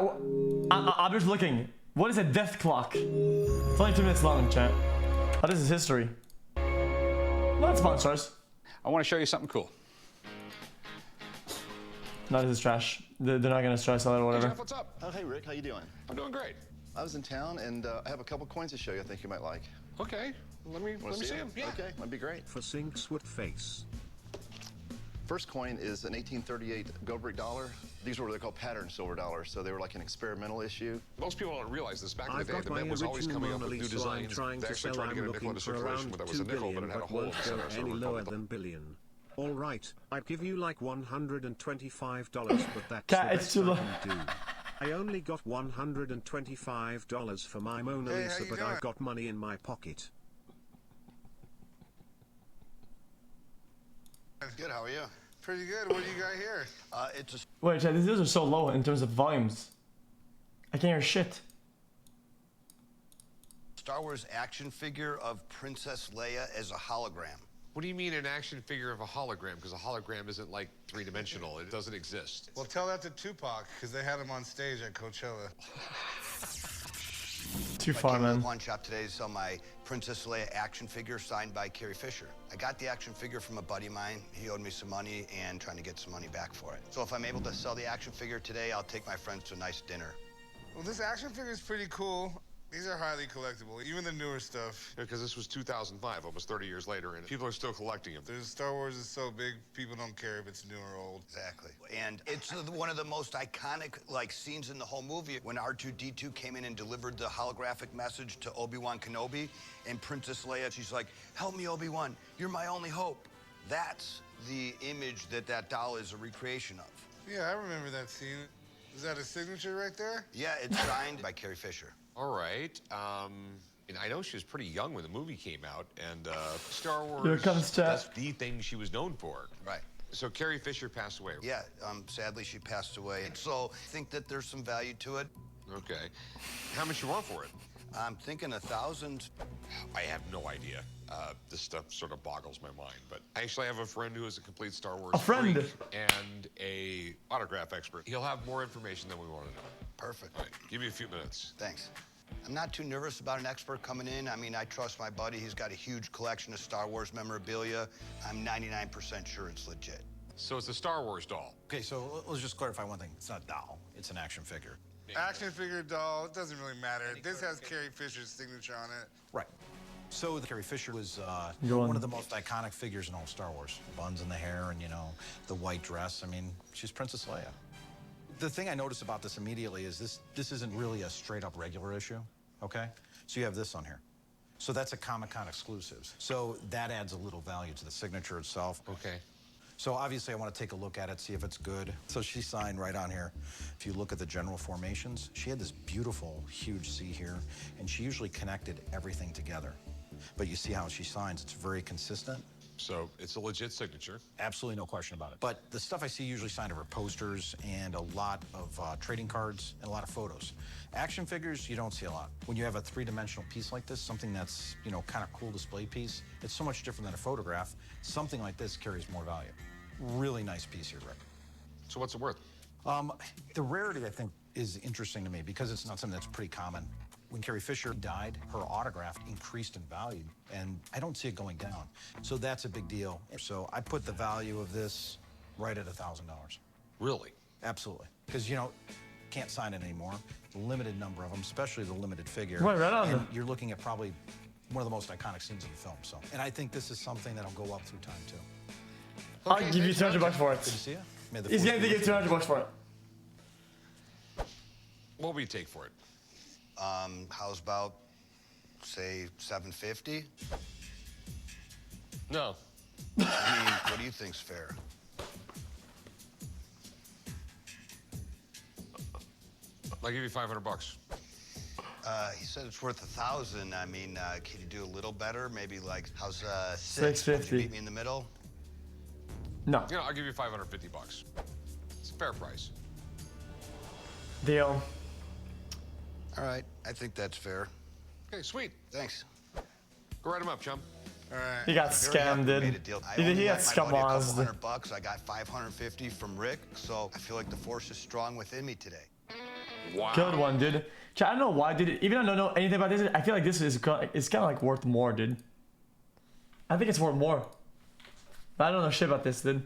I'm just looking. What is a death clock? It's only 2 minutes long, chat. Oh, this is history. Not sponsors. I want to show you something cool. No, this is trash. They're not gonna try to sell it or whatever. Hey Jeff, what's up? Oh, hey Rick, how you doing? I'm doing great. I was in town and I have a couple coins to show you I think you might like. Okay, let me see them. Yeah. Okay, that'd be great. For Sinks with face. First coin is an 1838 gold brick dollar. These were what they call pattern silver dollars, so they were like an experimental issue. Most people don't realize this. Back in the I've day, got the my Mint was always original coming up Mona with new Lisa I'm designs. trying They to actually sell. tried to get I'm a nickel looking into for circulation around where there was 2 a nickel, but billion, it had a but hole in won't the go center, so any we lower called than it. billion. All right, I'd give you like $125, but that's Cat, the it's best too I low. can do. I only got $125 for my Mona Hey, Lisa, how you but doing? I've got money in my pocket. Good, how are you? Pretty good. What do you got here? It's a Wait, chat, these are so low in terms of volumes. I can't hear shit. Star Wars action figure of Princess Leia as a hologram. What do you mean an action figure of a hologram? Because a hologram isn't like three-dimensional. It doesn't exist. Well, tell that to Tupac, because they had him on stage at Coachella. Too I far, came to the man. pawn shop today to sell my Princess Leia action figure signed by Carrie Fisher. I got the action figure from a buddy of mine. He owed me some money and trying to get some money back for it. So if I'm able to sell the action figure today, I'll take my friends to a nice dinner. Well, this action figure is pretty cool. These are highly collectible, even the newer stuff. Because this was 2005, almost 30 years later, and people are still collecting them. There's Star Wars is so big, people don't care if it's new or old. Exactly. And it's one of the most iconic scenes in the whole movie when R2-D2 came in and delivered the holographic message to Obi-Wan Kenobi, and Princess Leia, she's like, "Help me, Obi-Wan, you're my only hope." That's the image that doll is a recreation of. Yeah, I remember that scene. Is that a signature right there? Yeah, it's signed by Carrie Fisher. All right. And I know she was pretty young when the movie came out, and Star Wars, Here comes chat. that's the thing she was known for. Right. So Carrie Fisher passed away. Yeah, sadly she passed away. So I think that there's some value to it. Okay. How much you want for it? I'm thinking 1,000. I have no idea. This stuff sort of boggles my mind, but I actually have a friend who is a complete Star Wars A friend? freak and a autograph expert. He'll have more information than we want to know. Perfect. All right, give me a few minutes. Thanks. I'm not too nervous about an expert coming in. I mean, I trust my buddy. He's got a huge collection of Star Wars memorabilia. I'm 99% sure it's legit. So it's a Star Wars doll. Okay, so let's just clarify one thing. It's not a doll, it's an action figure. Action figure doll, it doesn't really matter. This has Carrie Fisher's signature on it. Right. So Carrie Fisher was Go on. one of the most iconic figures in all Star Wars. Buns in the hair and, you know, the white dress. I mean, she's Princess Leia. The thing I noticed about this immediately is this isn't really a straight up regular issue, okay? So you have this on here. So that's a Comic-Con exclusives. So that adds a little value to the signature itself. Okay. So obviously I want to take a look at it, see if it's good. So she signed right on here. If you look at the general formations, she had this beautiful, huge C here, and she usually connected everything together. But you see how she signs, it's very consistent. So it's a legit signature. Absolutely no question about it. But the stuff I see usually signed are posters and a lot of trading cards and a lot of photos. Action figures, you don't see a lot. When you have a three-dimensional piece like this, something that's, you know, kind of cool display piece, it's so much different than a photograph. Something like this carries more value. Really nice piece here, Rick. So what's it worth? The rarity, I think, is interesting to me because it's not something that's pretty common. When Carrie Fisher died, her autograph increased in value, and I don't see it going down. So that's a big deal. So I put the value of this right at $1,000. Really? Absolutely. Because, you know, can't sign it anymore. The limited number of them, especially the limited figure. Right on. And you're looking at probably one of the most iconic scenes in the film. So, and I think this is something that'll go up through time, too. I'll give you $200 for Good to it. see you. May the He's force going be to with give you. $200 for it. What will you take for it? How's about, say, 750? No. I mean, what do you think's fair? I'll give you $500. He said it's worth 1,000. I mean, can you do a little better? Maybe like, how's 650. Would you meet me in the middle? No. You know, I'll give you $550. It's a fair price. Deal. All right, I think that's fair. Okay, sweet. Thanks. Go write him up, chum. All right. He got Very happy scammed, we made a dude. deal. I He only got lent my buddy a couple scammed. $100. I got $550 from Rick, so I feel like the force is strong within me today. Wow. Good one, dude. Chat, I don't know why, dude. Even though I don't know anything about this, I feel like this is it's kind of like worth more, dude. I think it's worth more. But I don't know shit about this, dude.